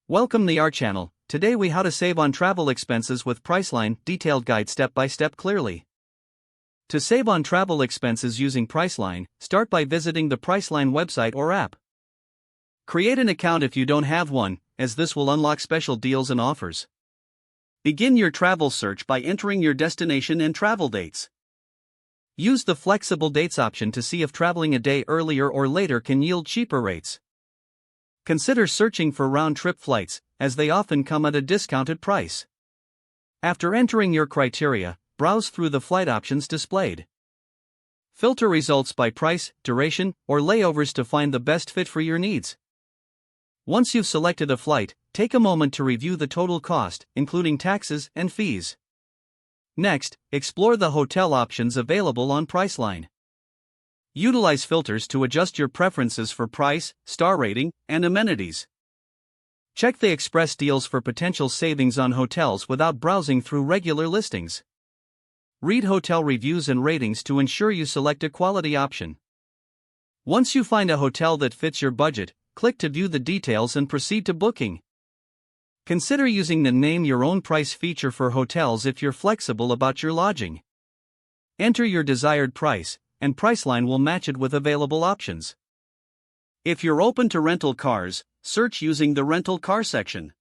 Welcome to our channel. Today we how to save on travel expenses with Priceline, detailed guide step by step clearly. To save on travel expenses using Priceline, start by visiting the Priceline website or app. Create an account if you don't have one, as this will unlock special deals and offers. Begin your travel search by entering your destination and travel dates. Use the flexible dates option to see if traveling a day earlier or later can yield cheaper rates. Consider searching for round-trip flights, as they often come at a discounted price. After entering your criteria, browse through the flight options displayed. Filter results by price, duration, or layovers to find the best fit for your needs. Once you've selected a flight, take a moment to review the total cost, including taxes and fees. Next, explore the hotel options available on Priceline. Utilize filters to adjust your preferences for price, star rating, and amenities. Check the express deals for potential savings on hotels without browsing through regular listings. Read hotel reviews and ratings to ensure you select a quality option. Once you find a hotel that fits your budget, click to view the details and proceed to booking. Consider using the Name Your Own Price feature for hotels if you're flexible about your lodging. Enter your desired price, and Priceline will match it with available options. If you're open to rental cars, search using the rental car section.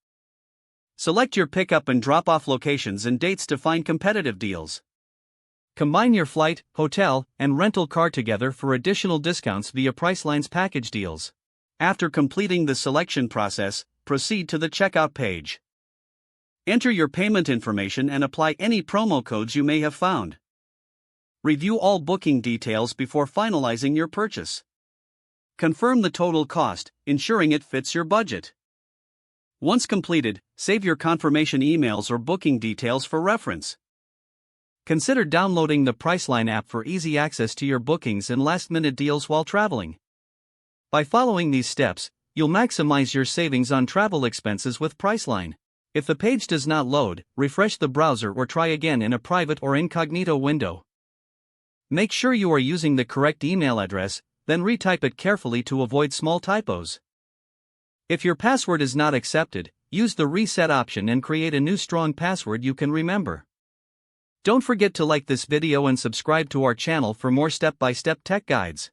Select your pickup and drop-off locations and dates to find competitive deals. Combine your flight, hotel, and rental car together for additional discounts via Priceline's package deals. After completing the selection process, proceed to the checkout page. Enter your payment information and apply any promo codes you may have found. Review all booking details before finalizing your purchase. Confirm the total cost, ensuring it fits your budget. Once completed, save your confirmation emails or booking details for reference. Consider downloading the Priceline app for easy access to your bookings and last-minute deals while traveling. By following these steps, you'll maximize your savings on travel expenses with Priceline. If the page does not load, refresh the browser or try again in a private or incognito window. Make sure you are using the correct email address, then retype it carefully to avoid small typos. If your password is not accepted, use the reset option and create a new strong password you can remember. Don't forget to like this video and subscribe to our channel for more step-by-step tech guides.